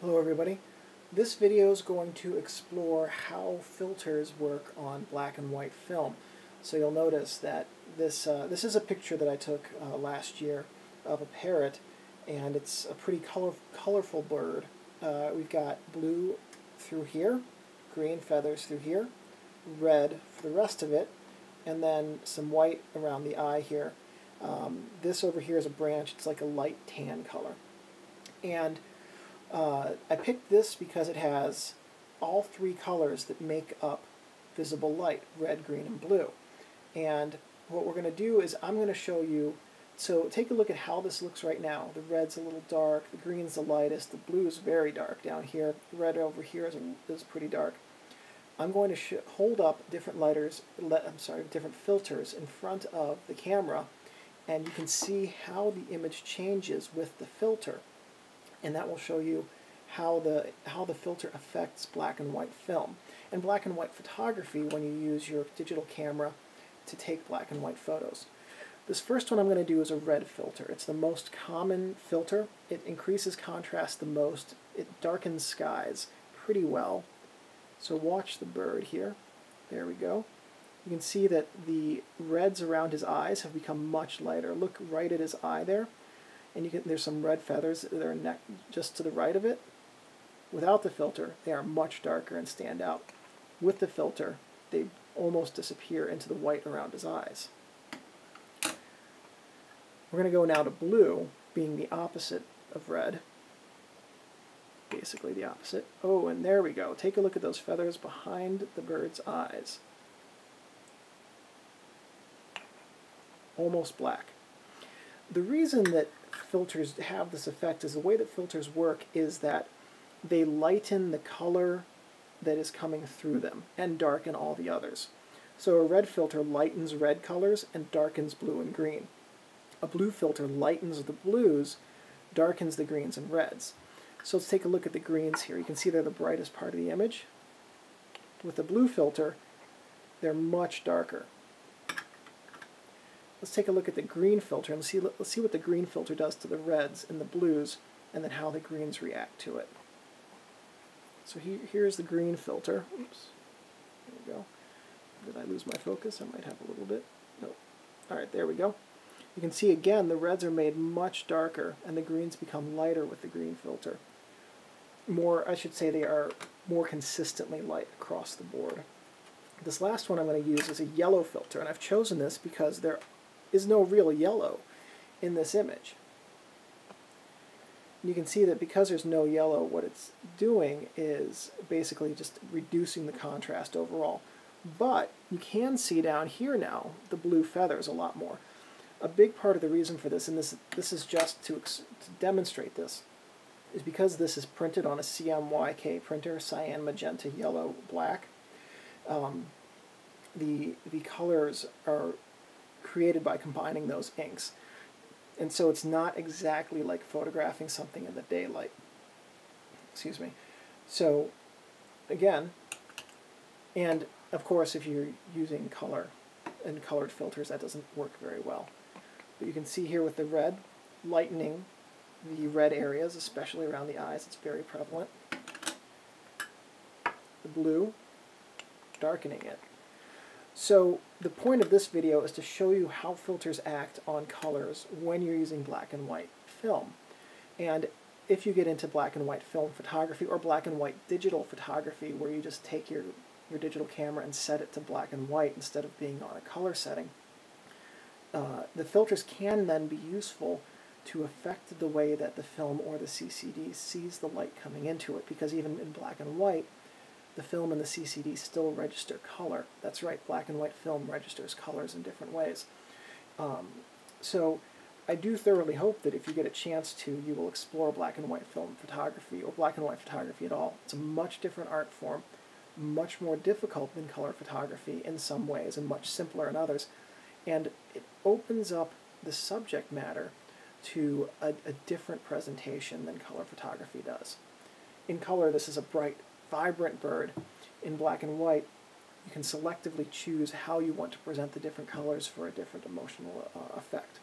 Hello everybody. This video is going to explore how filters work on black and white film. So you'll notice that this is a picture that I took last year of a parrot, and it's a pretty colorful bird. We've got blue through here, green feathers through here, red for the rest of it, and then some white around the eye here. This over here is a branch. It's like a light tan color. And I picked this because it has all three colors that make up visible light: red, green, and blue. And what we're going to do is I'm going to show you, so take a look at how this looks right now. The red's a little dark, the green's the lightest, the blue is very dark down here, the red over here is pretty dark. I'm going to hold up different different filters in front of the camera, and you can see how the image changes with the filter. And that will show you how the filter affects black and white film and black and white photography when you use your digital camera to take black and white photos. This first one I'm going to do is a red filter. It's the most common filter. It increases contrast the most. It darkens skies pretty well. So watch the bird here. There we go. You can see that the reds around his eyes have become much lighter. Look right at his eye there. And there's some red feathers that are just to the right of it. Without the filter, they are much darker and stand out. With the filter, they almost disappear into the white around his eyes. We're going to go now to blue, being the opposite of red. Basically the opposite. Oh, and there we go. Take a look at those feathers behind the bird's eyes. Almost black. The reason that filters have this effect is the way that filters work is that they lighten the color that is coming through them and darken all the others. So a red filter lightens red colors and darkens blue and green. A blue filter lightens the blues, darkens the greens and reds. So let's take a look at the greens here. You can see they're the brightest part of the image. With the blue filter, they're much darker. Let's take a look at the green filter and let's see what the green filter does to the reds and the blues, and then how the greens react to it. So here's the green filter. Oops. There we go. Did I lose my focus? I might have a little bit. Nope. Alright, there we go. You can see again the reds are made much darker and the greens become lighter with the green filter. I should say they are more consistently light across the board. This last one I'm going to use is a yellow filter, and I've chosen this because there is no real yellow in this image. And you can see that because there's no yellow, what it's doing is basically just reducing the contrast overall. But you can see down here now the blue feathers a lot more. A big part of the reason for this, and this is just to demonstrate this, is because this is printed on a CMYK printer, cyan, magenta, yellow, black. The colors are created by combining those inks. And so it's not exactly like photographing something in the daylight. Excuse me. So, again, and of course if you're using color and colored filters, that doesn't work very well. But you can see here with the red, lightening the red areas, especially around the eyes. It's very prevalent. The blue, darkening it. So the point of this video is to show you how filters act on colors when you're using black and white film. And if you get into black and white film photography or black and white digital photography, where you just take your digital camera and set it to black and white instead of being on a color setting, the filters can then be useful to affect the way that the film or the CCD sees the light coming into it, because even in black and white, the film and the CCD still register color. That's right, black and white film registers colors in different ways. So I do thoroughly hope that if you get a chance to, you will explore black and white film photography, or black and white photography at all. It's a much different art form, much more difficult than color photography in some ways, and much simpler in others. And it opens up the subject matter to a different presentation than color photography does. In color, this is a bright, vibrant bird. In black and white, you can selectively choose how you want to present the different colors for a different emotional effect.